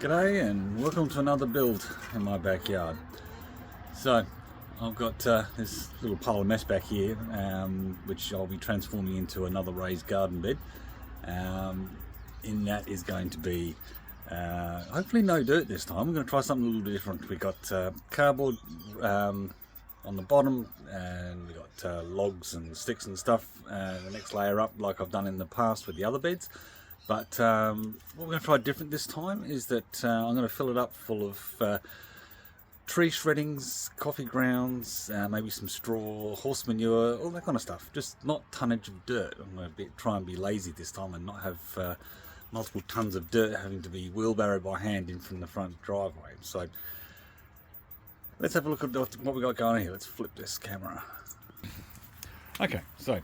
G'day and welcome to another build in my backyard. So I've got this little pile of mess back here, which I'll be transforming into another raised garden bed. In that is going to be hopefully no dirt this time. We're going to try something a little bit different. We got cardboard on the bottom, and we got logs and sticks and stuff. The next layer up, like I've done in the past with the other beds. But what we're going to try different this time is that I'm going to fill it up full of tree shreddings, coffee grounds, maybe some straw, horse manure, all that kind of stuff. Just not tonnage of dirt. I'm going to try and be lazy this time and not have multiple tons of dirt having to be wheelbarrowed by hand in from the front driveway. So let's have a look at what we got going on here. Let's flip this camera. Okay, so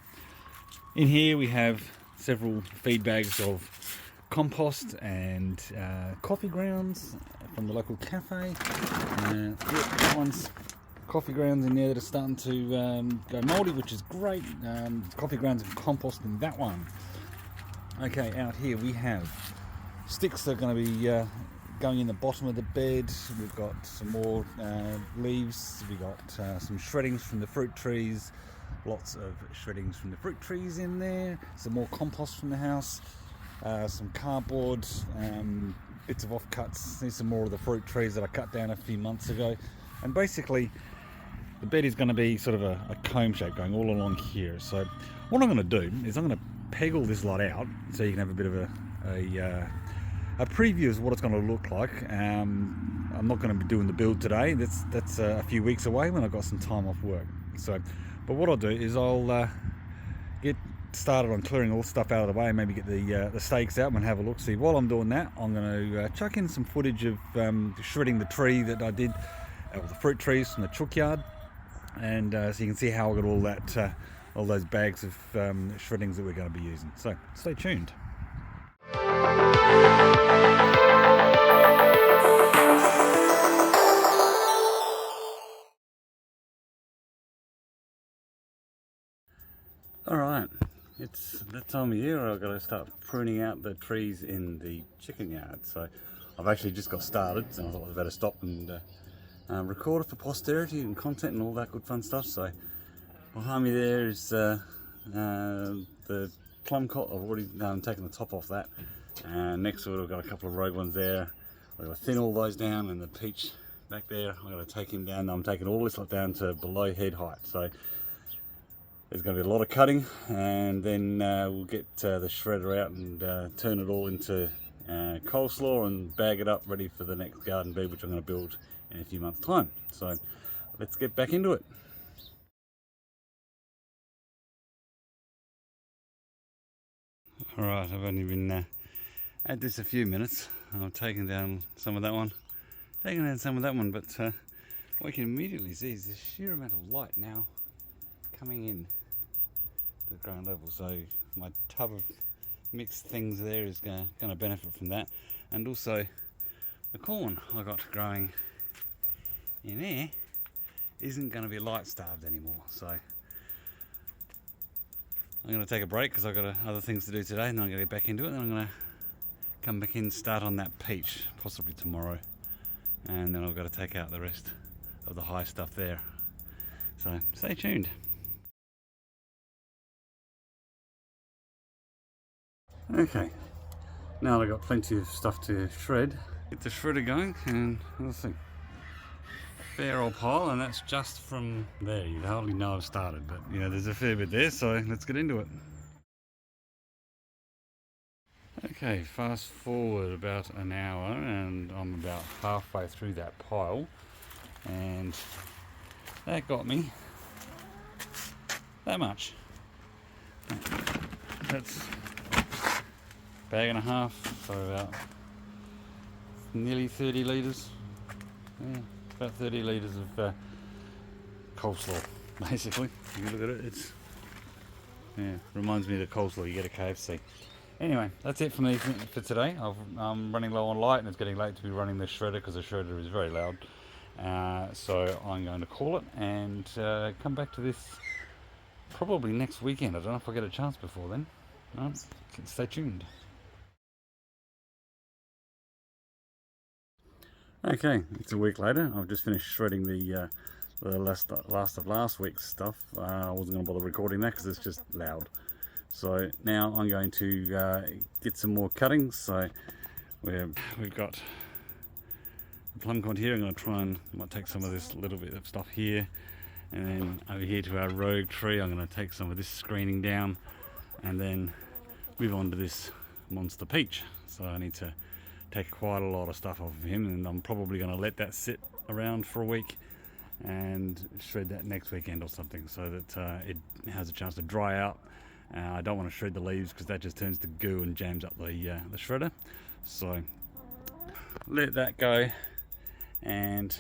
in here we have several feed bags of compost and coffee grounds from the local cafe. That one's coffee grounds in there that are starting to go mouldy, which is great. Coffee grounds and compost in that one. Okay, out here we have sticks that are going to be going in the bottom of the bed. We've got some more leaves. We've got some shreddings from the fruit trees. Lots of shreddings from the fruit trees in there, some more compost from the house, some cardboard, bits of offcuts. There's some more of the fruit trees that I cut down a few months ago. And basically the bed is going to be sort of a comb shape going all along here. So what I'm going to do is I'm going to peg all this lot out so you can have a bit of a preview of what it's going to look like. I'm not going to be doing the build today. That's a few weeks away when I've got some time off work. But what I'll do is I'll get started on clearing all the stuff out of the way and maybe get the stakes out and have a look. See, while I'm doing that, I'm going to chuck in some footage of shredding the tree that I did, the fruit trees from the chook yard, and so you can see how I got all that, all those bags of shreddings that we're going to be using. So stay tuned. Alright, it's that time of year where I've got to start pruning out the trees in the chicken yard. So I've actually just got started, so I thought I'd better stop and record it for posterity and content and all that good fun stuff. So behind me there is the plum cot. I've already taken the top off that, and next to it I've got a couple of rogue ones there. I've got to thin all those down, and the peach back there I've got to take him down. I'm taking all this lot down to below head height. So there's going to be a lot of cutting, and then we'll get the shredder out and turn it all into coleslaw and bag it up ready for the next garden bed, which I'm going to build in a few months' time. So let's get back into it. Alright, I've only been at this a few minutes. I've taken down some of that one, but what you can immediately see is the sheer amount of light now coming in to the ground level. So my tub of mixed things there is going to benefit from that, and also the corn I got growing in there isn't going to be light starved anymore. So I'm going to take a break because I've got other things to do today, and then I'm going to get back into it, and then I'm going to come back in, start on that peach possibly tomorrow, and then I've got to take out the rest of the high stuff there. So stay tuned. Okay, now that I've got plenty of stuff to shred, get the shredder going, and let's see. Fair old pile, and that's just from there. You'd hardly know I've started, but you know, there's a fair bit there, so let's get into it. Okay, fast forward about an hour, and I'm about halfway through that pile, and that got me that much. That's bag and a half, so about nearly 30 litres. Yeah, about 30 litres of coleslaw, basically. You look at it, it's, yeah, reminds me of the coleslaw you get at KFC. Anyway, that's it for me for today. I'm running low on light, and it's getting late to be running the shredder because the shredder is very loud. So I'm going to call it and come back to this probably next weekend. I don't know if I'll get a chance before then. Stay tuned. Okay, it's a week later. I've just finished shredding the last of last week's stuff. I wasn't going to bother recording that because it's just loud. So now I'm going to get some more cuttings. So we've got the plum cod here. I'm going to try and might take some of this little bit of stuff here, and then over here to our rogue tree I'm going to take some of this screening down, and then move on to this monster peach. So I need to take quite a lot of stuff off of him, and I'm probably going to let that sit around for a week and shred that next weekend or something, so that it has a chance to dry out. I don't want to shred the leaves because that just turns to goo and jams up the shredder. So let that go, and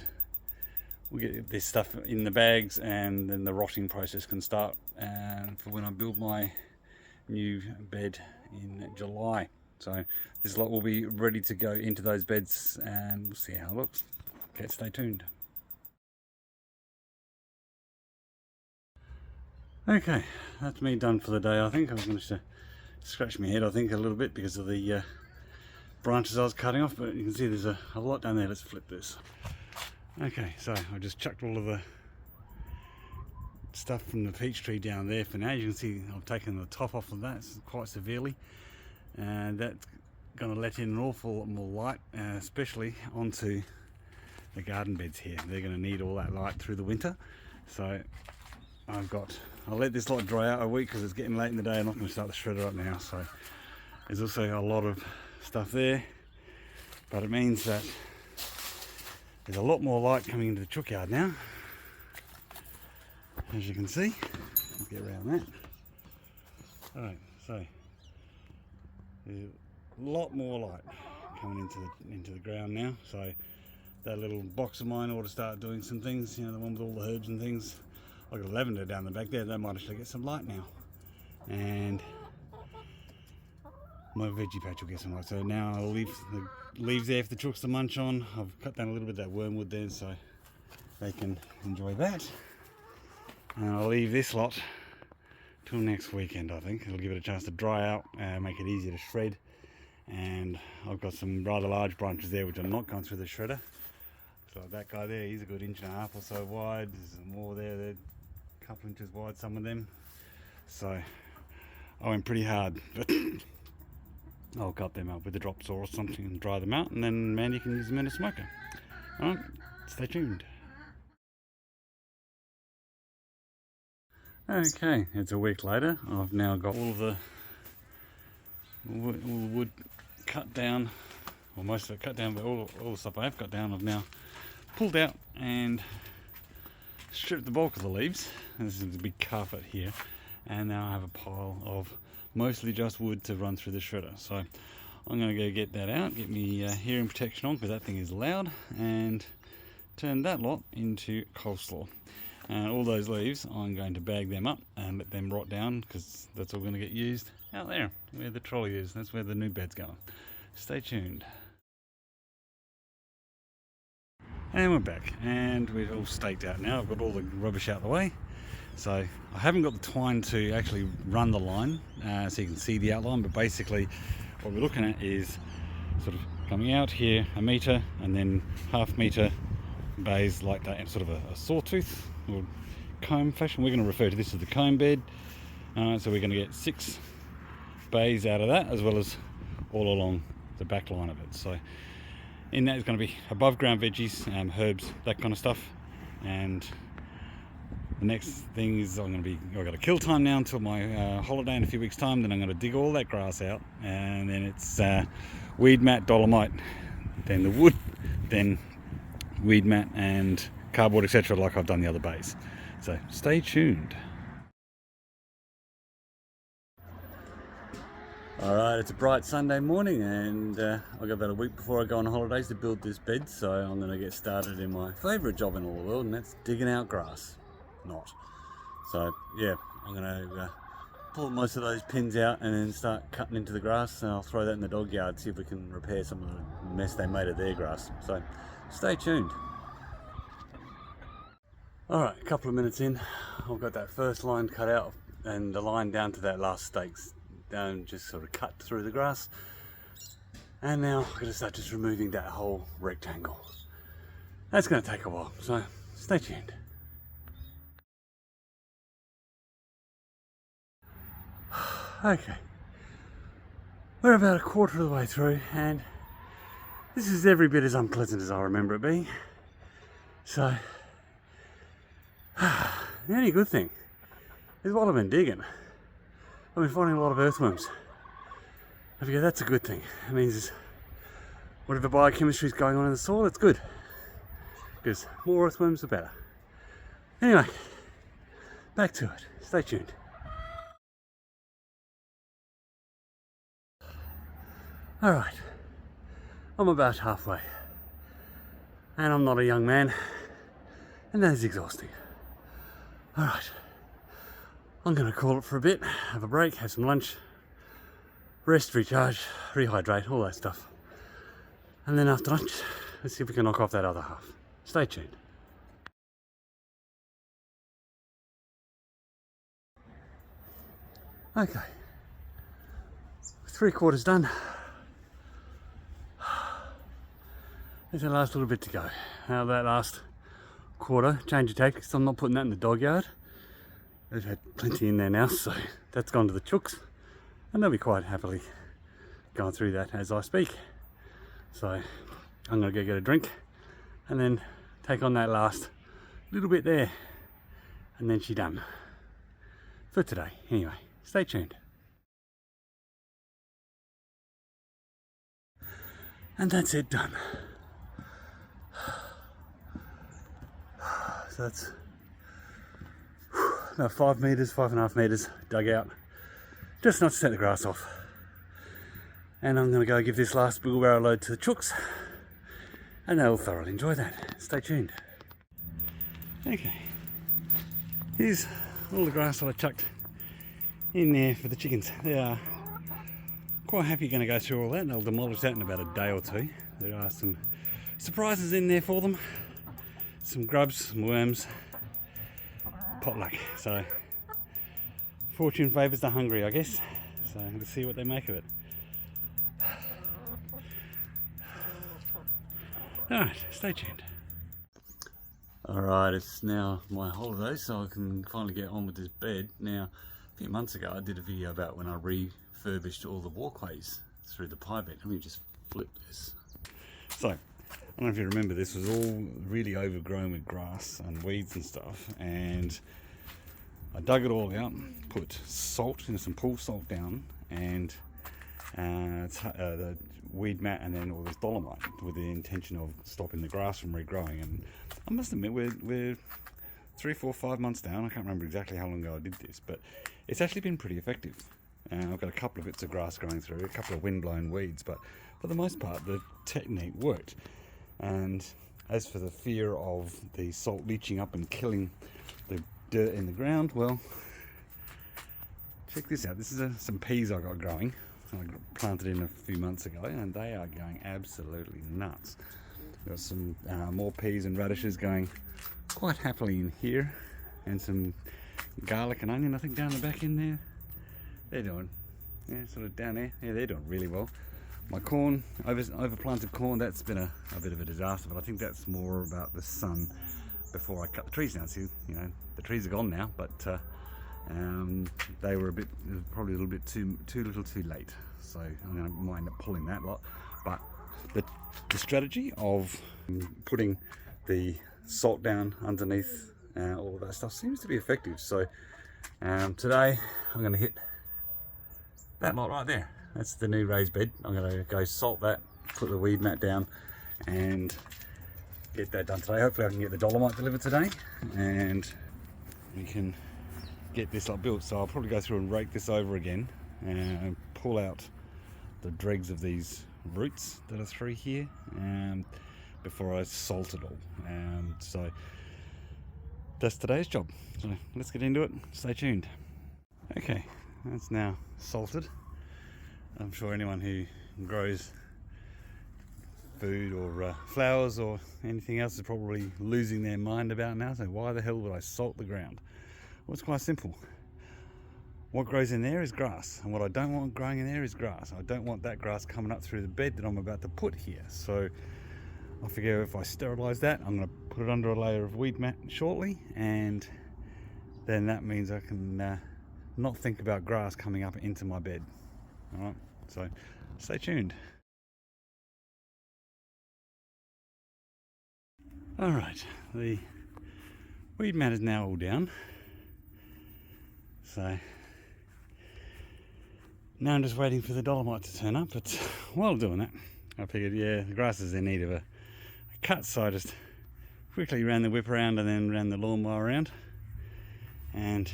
we'll get this stuff in the bags, and then the rotting process can start for when I build my new bed in July. So this lot will be ready to go into those beds, and we'll see how it looks. Okay, stay tuned. Okay, that's me done for the day. I think I was going to scratch my head, I think, a little bit because of the branches I was cutting off, but you can see there's a lot down there. Let's flip this. Okay, so I just chucked all of the stuff from the peach tree down there for now. You can see I've taken the top off of that quite severely, and that's going to let in an awful lot more light, especially onto the garden beds here. They're going to need all that light through the winter. So I'll let this lot dry out a week because it's getting late in the day. I'm not going to start the shredder up now. So there's also a lot of stuff there, but it means that there's a lot more light coming into the chook yard now, as you can see. Let's get around that. Alright, so there's a lot more light coming into the ground now. So that little box of mine ought to start doing some things, you know, the one with all the herbs and things. I've got lavender down the back there, that might actually get some light now. And my veggie patch will get some light. So now I'll leave the leaves there for the chooks to munch on. I've cut down a little bit of that wormwood there so they can enjoy that. And I'll leave this lot till next weekend, I think. It'll give it a chance to dry out, make it easier to shred. And I've got some rather large branches there which are not going through the shredder. So that guy there, he's a good 1.5 inches or so wide. There's some more there, they're a couple inches wide, some of them. So I went pretty hard, but I'll cut them up with a drop saw or something and dry them out, and then Mandy can use them in a smoker. Alright, stay tuned. Okay, it's a week later. I've now got all of the wood cut down, or most of it cut down, but all the stuff I have cut down I've now pulled out and stripped the bulk of the leaves. And this is a big carpet here, and now I have a pile of mostly just wood to run through the shredder. So I'm going to go get that out, get me hearing protection on because that thing is loud, and turn that lot into coleslaw. And all those leaves, I'm going to bag them up and let them rot down because that's all going to get used out there where the trolley is. That's where the new bed's going. Stay tuned. And we're back, and we're all staked out now. I've got all the rubbish out of the way. So I haven't got the twine to actually run the line so you can see the outline, but basically what we're looking at is sort of coming out here 1 metre and then ½ metre bays like that, sort of a sawtooth or comb fashion. We're going to refer to this as the comb bed. So we're going to get 6 bays out of that, as well as all along the back line of it. So in that is going to be above ground veggies, herbs, that kind of stuff. And the next thing is I've got a kill time now until my holiday in a few weeks time. Then I'm going to dig all that grass out, and then it's weed mat, dolomite, then the wood, then weed mat and cardboard, etc., like I've done the other bays. So stay tuned. Alright, it's a bright Sunday morning, and I've got about a week before I go on holidays to build this bed, so I'm going to get started in my favourite job in all the world, and that's digging out grass. So yeah, I'm going to pull most of those pins out and then start cutting into the grass, and I'll throw that in the dog yard, see if we can repair some of the mess they made of their grass. So stay tuned. Alright, a couple of minutes in, I've got that first line cut out and the line down to that last stakes down, just sort of cut through the grass. And now I'm going to start just removing that whole rectangle. That's going to take a while, so stay tuned. Okay, we're about a quarter of the way through, and this is every bit as unpleasant as I remember it being. So, the only good thing is while I've been digging, I've been finding a lot of earthworms. I figure that's a good thing. It means whatever biochemistry is going on in the soil, it's good. Because more earthworms, the better. Anyway, back to it. Stay tuned. Alright, I'm about halfway. And I'm not a young man. And that is exhausting. Alright, I'm going to call it for a bit, have a break, have some lunch, rest, recharge, rehydrate, all that stuff. And then after lunch, let's see if we can knock off that other half. Stay tuned. Okay, 3/4 done. There's the last little bit to go. Now that last quarter, change of tactics, I'm not putting that in the dog yard. They've had plenty in there now, so that's gone to the chooks, and they'll be quite happily going through that as I speak. So I'm going to go get a drink and then take on that last little bit there, and then she's done for today. Anyway, stay tuned. And that's it, done. So that's about 5 meters, 5.5 meters dug out, just not to set the grass off. And I'm going to go give this last wheelbarrow load to the chooks, and they'll thoroughly enjoy that. Stay tuned. Okay, here's all the grass that I chucked in there for the chickens. They are quite happy going to go through all that, and they'll demolish that in about a day or two. There are some surprises in there for them. Some grubs, some worms, potluck. So fortune favours the hungry, I guess. So let's see what they make of it. Alright, stay tuned. Alright, it's now my holiday, so I can finally get on with this bed. Now, a few months ago I did a video about when I refurbished all the walkways through the pie bed. Let me just flip this. So, I don't know if you remember, this was all really overgrown with grass and weeds and stuff, and I dug it all out, put salt, some pool salt down, and the weed mat, and then all this dolomite with the intention of stopping the grass from regrowing. And I must admit, we're 3, 4, 5 months down. I can't remember exactly how long ago I did this, but it's actually been pretty effective. I've got a couple of bits of grass growing through, a couple of wind-blown weeds, but for the most part the technique worked. And as for the fear of the salt leaching up and killing the dirt in the ground, well, check this out. This is some peas I got growing. I planted in a few months ago, and they are going absolutely nuts. Got some more peas and radishes going quite happily in here, and some garlic and onion I think down the back in there. They're doing, yeah, sort of down there. Yeah, they're doing really well. My corn, overplanted corn, that's been a bit of a disaster, but I think that's more about the sun before I cut the trees down. See, you know, the trees are gone now, but they were probably a little bit too little too late. So I'm might end up pulling that lot. But the strategy of putting the salt down underneath all of that stuff seems to be effective. So today I'm going to hit that lot right there. That's the new raised bed. I'm going to go salt that, put the weed mat down, and get that done today. Hopefully I can get the dolomite delivered today, and we can get this lot built. So I'll probably go through and rake this over again and pull out the dregs of these roots that are through here before I salt it all. So that's today's job. So let's get into it. Stay tuned. Okay, that's now salted. I'm sure anyone who grows food or flowers or anything else is probably losing their mind about now. So why the hell would I salt the ground? Well, it's quite simple. What grows in there is grass, and what I don't want growing in there is grass. I don't want that grass coming up through the bed that I'm about to put here. So I figure if I sterilise that, I'm going to put it under a layer of weed mat shortly, and then that means I can not think about grass coming up into my bed. Alright, so stay tuned. Alright, the weed mat is now all down. So now I'm just waiting for the dolomite to turn up, but while doing that, I figured, yeah, the grass is in need of a cut, so I just quickly ran the whip around and then ran the lawnmower around and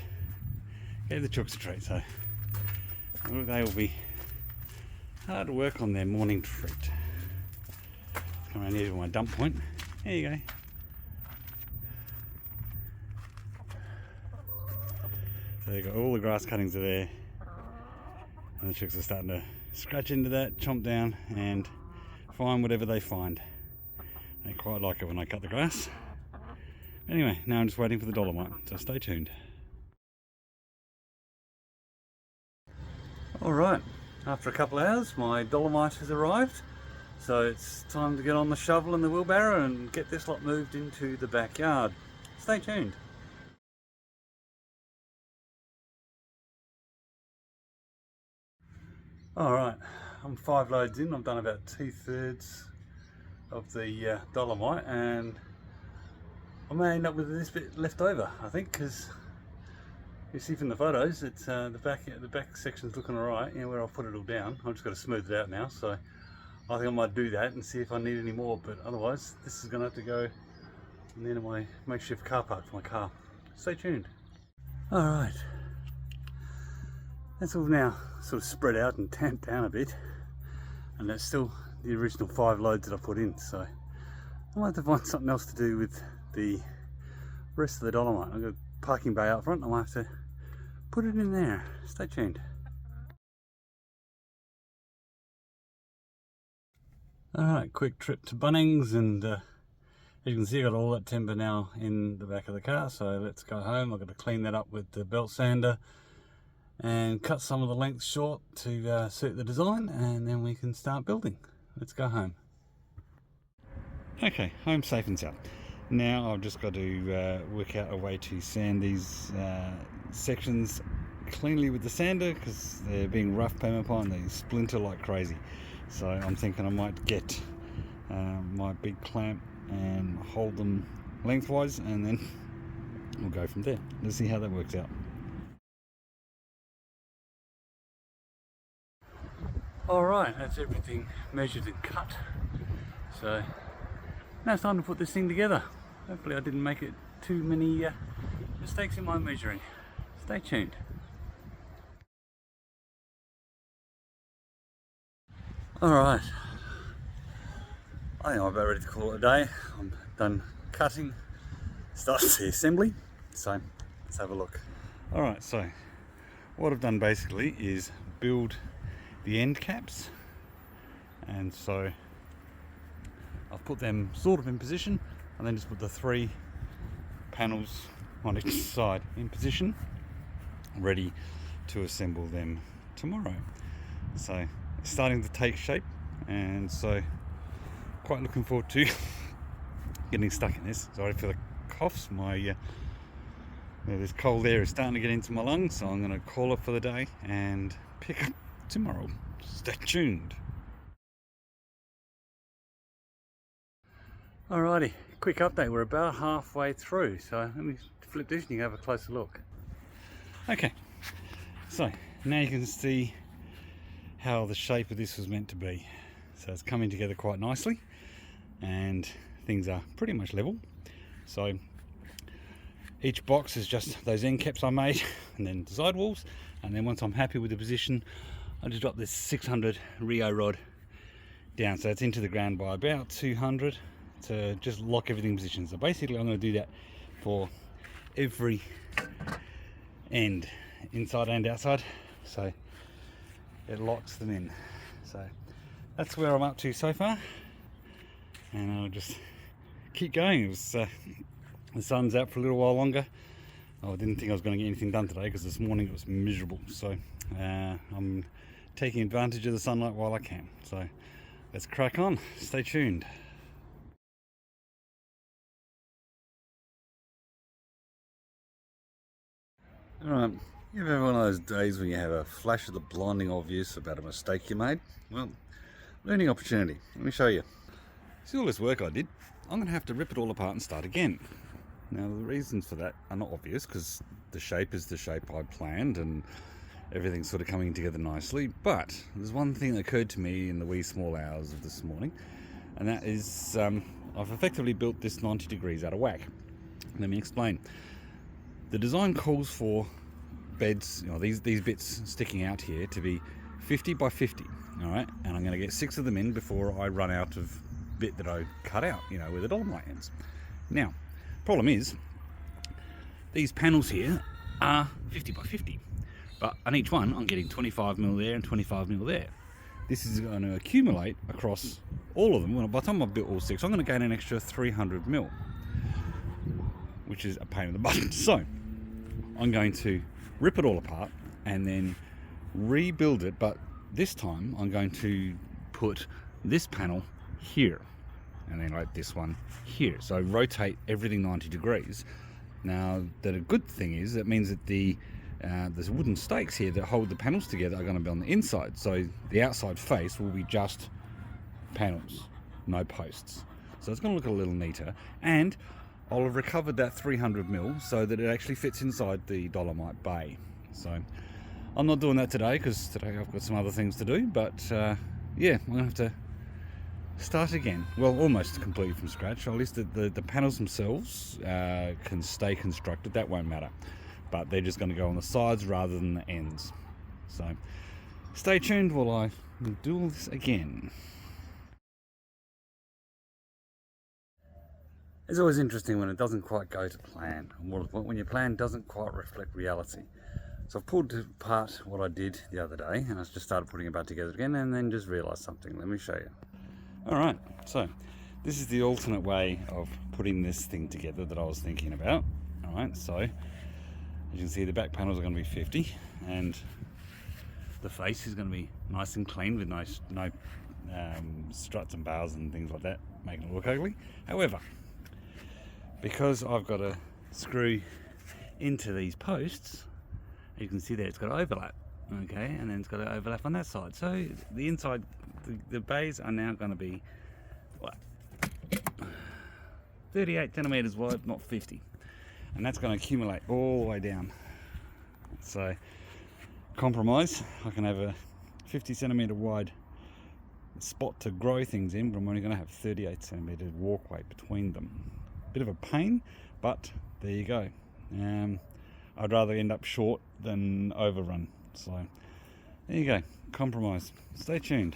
gave the chooks a treat. So they will be hard to work on their morning treat. Come around here to my dump point. There you go. So you've got all the grass cuttings are there, and the chicks are starting to scratch into that, chomp down and find whatever they find. They quite like it when I cut the grass. Anyway, now I'm just waiting for the dolomite, so stay tuned. Alright, after a couple of hours my dolomite has arrived, so it's time to get on the shovel and the wheelbarrow and get this lot moved into the backyard. Stay tuned. Alright, I'm 5 loads in. I've done about 2/3 of the dolomite, and I may end up with this bit left over, I think, because you see from the photos, it's the back section's looking alright, you know, where I've put it all down. I've just got to smooth it out now, so I think I might do that and see if I need any more, but otherwise this is going to have to go in the end of my makeshift car park for my car. Stay tuned. Alright, that's all now sort of spread out and tamped down a bit, and that's still the original 5 loads that I put in, so I might have to find something else to do with the rest of the dolomite. I've got a parking bay out front, I might have to put it in there. Stay tuned. Alright, quick trip to Bunnings, and as you can see, I got all that timber now in the back of the car, so let's go home. I've got to clean that up with the belt sander and cut some of the length short to suit the design, and then we can start building. Let's go home. Okay, home safe and sound. Now I've just got to work out a way to sand these sections cleanly with the sander, because they're being rough permapine, they splinter like crazy. So I'm thinking I might get my big clamp and hold them lengthwise, and then we'll go from there. Let's see how that works out. Alright, that's everything measured and cut. So now it's time to put this thing together. Hopefully I didn't make it too many mistakes in my measuring. Stay tuned. Alright, I think I'm about ready to call it a day. I'm done cutting, started the assembly, so let's have a look. Alright, so what I've done basically is build the end caps, and so I've put them sort of in position, and then just put the 3 panels on each side in position, ready to assemble them tomorrow. So it's starting to take shape, and so quite looking forward to getting stuck in this. Sorry for the coughs, my this cold air is starting to get into my lungs, so I'm going to call it for the day and pick up tomorrow. Stay tuned. Alrighty, quick update. We're about halfway through, so let me flip this and you can have a closer look. Okay, so now you can see how the shape of this was meant to be. So it's coming together quite nicely, and things are pretty much level. So each box is just those end caps I made, and then the sidewalls, and then once I'm happy with the position, I just drop this 600 Rio rod down, so it's into the ground by about 200 to just lock everything in position. So basically I'm going to do that for every end, inside and outside, so it locks them in. So that's where I'm up to so far, and I'll just keep going. It was, the sun's out for a little while longer. I didn't think I was going to get anything done today because this morning it was miserable, so I'm taking advantage of the sunlight while I can. So let's crack on. Stay tuned. Alright, you ever have one of those days when you have a flash of the blinding obvious about a mistake you made? Well, learning opportunity. Let me show you. See all this work I did? I'm going to have to rip it all apart and start again. Now the reasons for that are not obvious because the shape is the shape I planned and everything's sort of coming together nicely, but there's one thing that occurred to me in the wee small hours of this morning, and that is I've effectively built this 90 degrees out of whack. Let me explain. The design calls for beds, these bits sticking out here to be 50 by 50, all right? And I'm going to get 6 of them in before I run out of bit that I cut out, where the dolomite ends. Now, problem is, these panels here are 50 by 50. But on each one, I'm getting 25mm there and 25mm there. This is going to accumulate across all of them. By the time I've built all 6, I'm going to gain an extra 300mm, which is a pain in the butt. So, I'm going to rip it all apart and then rebuild it. But this time, I'm going to put this panel here, and then like this one here. So rotate everything 90 degrees. Now, the good thing is that means that there's wooden stakes here that hold the panels together are going to be on the inside, so the outside face will be just panels, no posts. So it's going to look a little neater, and I'll have recovered that 300mm so that it actually fits inside the dolomite bay. So I'm not doing that today because today I've got some other things to do, but yeah, I'm going to have to start again. Well, almost completely from scratch. At least the panels themselves can stay constructed, that won't matter. But they're just going to go on the sides rather than the ends. So stay tuned while I do all this again. It's always interesting when it doesn't quite go to plan, when your plan doesn't quite reflect reality. So I've pulled apart what I did the other day, and I just started putting it back together again, and then just realised something. Let me show you. Alright, so this is the alternate way of putting this thing together that I was thinking about. Alright, so as you can see, the back panels are going to be 50, and the face is going to be nice and clean with no struts and bars and things like that, making it look ugly. However, because I've got to screw into these posts, you can see there it's got to overlap, okay, and then it's got to overlap on that side. So the inside, the bays are now going to be, what, 38 centimeters wide, not 50. And that's going to accumulate all the way down. So, compromise, I can have a 50 centimeter wide spot to grow things in, but I'm only going to have 38 centimeter walkway between them. Bit of a pain, but there you go. I'd rather end up short than overrun. So, there you go, compromise. Stay tuned.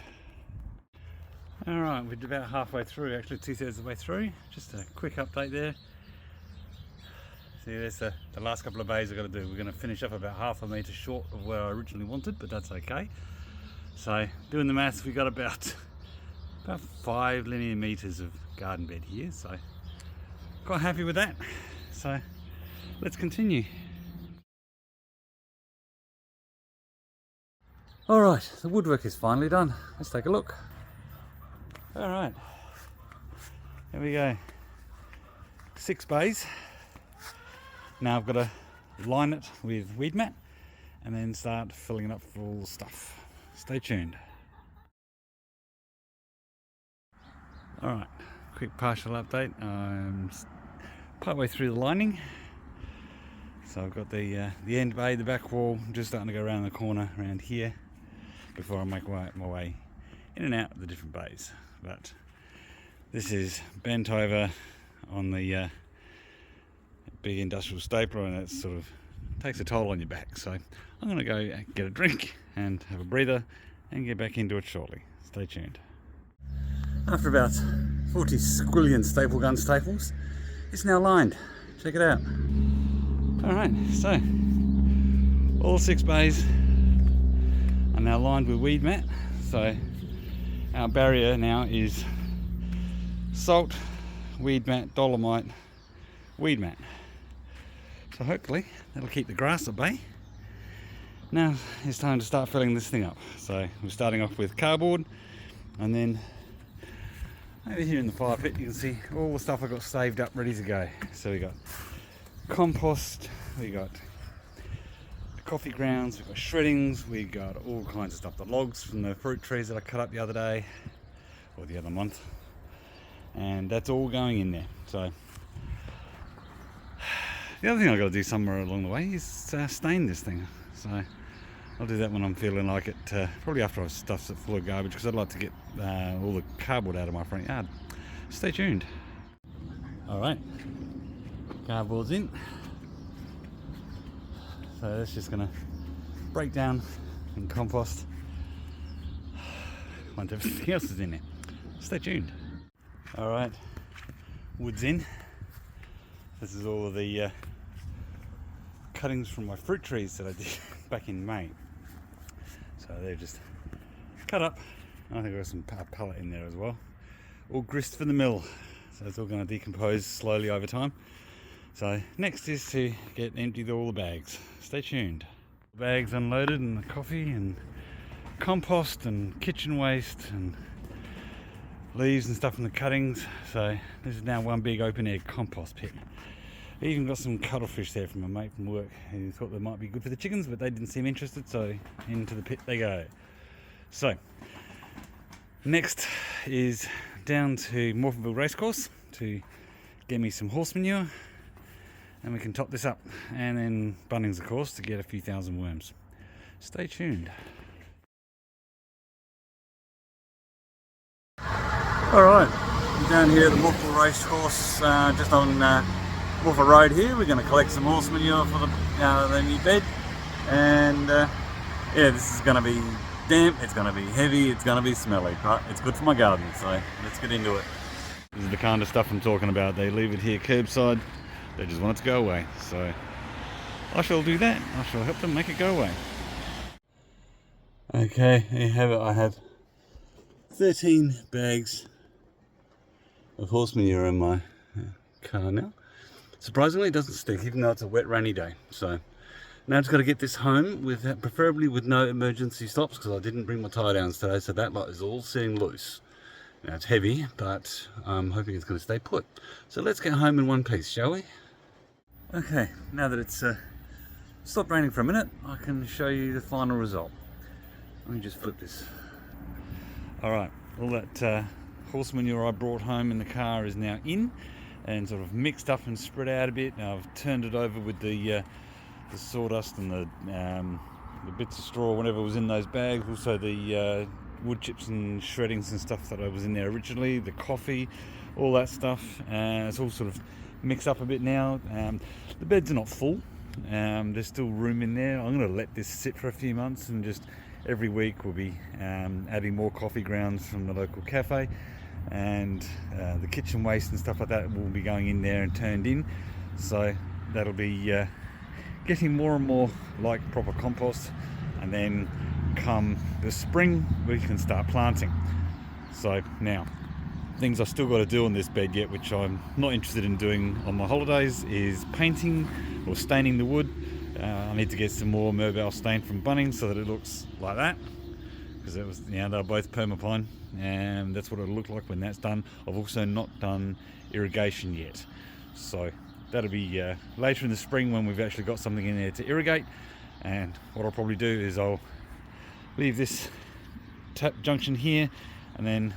Alright, we're about halfway through, actually 2/3 of the way through. Just a quick update there. See, there's the last couple of bays I've got to do. We're going to finish up about half a metre short of where I originally wanted, but that's okay. So, doing the maths, we got about 5 linear metres of garden bed here, so quite happy with that. So, let's continue. Alright, the woodwork is finally done. Let's take a look. Alright, there we go. 6 bays. Now I've got to line it with weed mat and then start filling it up with all the stuff. Stay tuned. Alright, quick partial update. I'm partway through the lining. So I've got the end bay, the back wall, just starting to go around the corner around here before I make my way in and out of the different bays. But this is bent over on the big industrial stapler, and that sort of takes a toll on your back. So I'm going to go get a drink and have a breather and get back into it shortly. Stay tuned. After about 40 squillion staple gun staples, it's now lined. Check it out. Alright, so all 6 bays are now lined with weed mat. So our barrier now is salt, weed mat, dolomite, weed mat. So hopefully that'll keep the grass at bay. Now it's time to start filling this thing up. So we're starting off with cardboard, and then over here in the fire pit you can see all the stuff I got saved up ready to go. So we got compost, we got coffee grounds, we've got shreddings, we got all kinds of stuff. The logs from the fruit trees that I cut up the other day, or the other month, and that's all going in there. So the other thing I've got to do somewhere along the way is stain this thing. So I'll do that when I'm feeling like it, probably after I've stuffed it full of garbage, because I'd like to get all the cardboard out of my front yard. Stay tuned. Alright, cardboard's in. So that's just going to break down and compost once everything else is in there. Stay tuned. Alright, wood's in. This is all of the cuttings from my fruit trees that I did back in May. So they're just cut up. I think I've got some pallet in there as well. All grist for the mill. So it's all going to decompose slowly over time. So next is to empty all the bags. Stay tuned. Bags unloaded, and the coffee and compost and kitchen waste and leaves and stuff from the cuttings. So this is now one big open air compost pit. I even got some cuttlefish there from a mate from work who thought they might be good for the chickens, but they didn't seem interested, so into the pit they go. So next is down to Morphettville Racecourse to get me some horse manure, and we can top this up, and then Bunnings of course to get a few thousand worms. Stay tuned. Alright, down here at the Morphettville Racecourse, just on Morphettville Road here. We're going to collect some horse manure for the new bed, and yeah, this is going to be damp, it's going to be heavy, it's going to be smelly, but it's good for my garden, so let's get into it. This is the kind of stuff I'm talking about. They leave it here curbside, they just want it to go away, so I shall do that. I shall help them make it go away. Okay, here you have it. I have 13 bags of horse manure in my car now. Surprisingly, it doesn't stick, even though it's a wet, rainy day. So now I've just got to get this home, with preferably with no emergency stops, because I didn't bring my tie downs today, so that lot is all sitting loose. Now it's heavy, but I'm hoping it's going to stay put. So let's get home in one piece, shall we? Okay, now that it's stopped raining for a minute, I can show you the final result. Let me just flip this. Alright, all that horse manure I brought home in the car is now in and sort of mixed up and spread out a bit. Now I've turned it over with the sawdust and the bits of straw, whatever was in those bags, also the wood chips and shreddings and stuff that I was in there originally, the coffee, all that stuff. It's all sort of mixed up a bit now. The beds are not full, there's still room in there. I'm going to let this sit for a few months, and just every week we'll be adding more coffee grounds from the local cafe, and the kitchen waste and stuff like that will be going in there and turned in. So that'll be getting more and more like proper compost, and then come the spring we can start planting. So now, things I've still got to do on this bed yet, which I'm not interested in doing on my holidays, is painting or staining the wood. I need to get some more Merbau stain from Bunnings so that it looks like that, because it was, they're both permapine, and that's what it'll look like when that's done. I've also not done irrigation yet, so that'll be later in the spring when we've actually got something in there to irrigate. And what I'll probably do is I'll leave this tap junction here, and then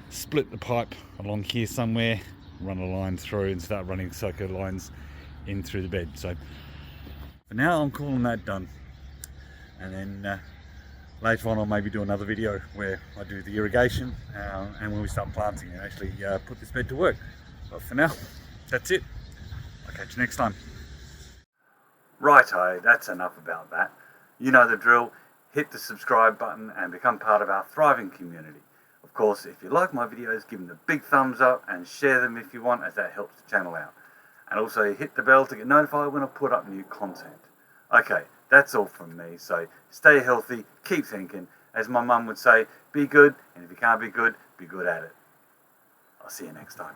split the pipe along here somewhere, run a line through, and start running circular lines in through the bed. So for now I'm calling that done, and then later on I'll maybe do another video where I do the irrigation and when we start planting and actually put this bed to work. But for now, that's it. I'll catch you next time. Righto, that's enough about that. You know the drill. Hit the subscribe button and become part of our thriving community. Of course, if you like my videos, give them a big thumbs up and share them if you want, as that helps the channel out. And also hit the bell to get notified when I put up new content. Okay, that's all from me, so stay healthy, keep thinking. As my mum would say, be good, and if you can't be good at it. I'll see you next time.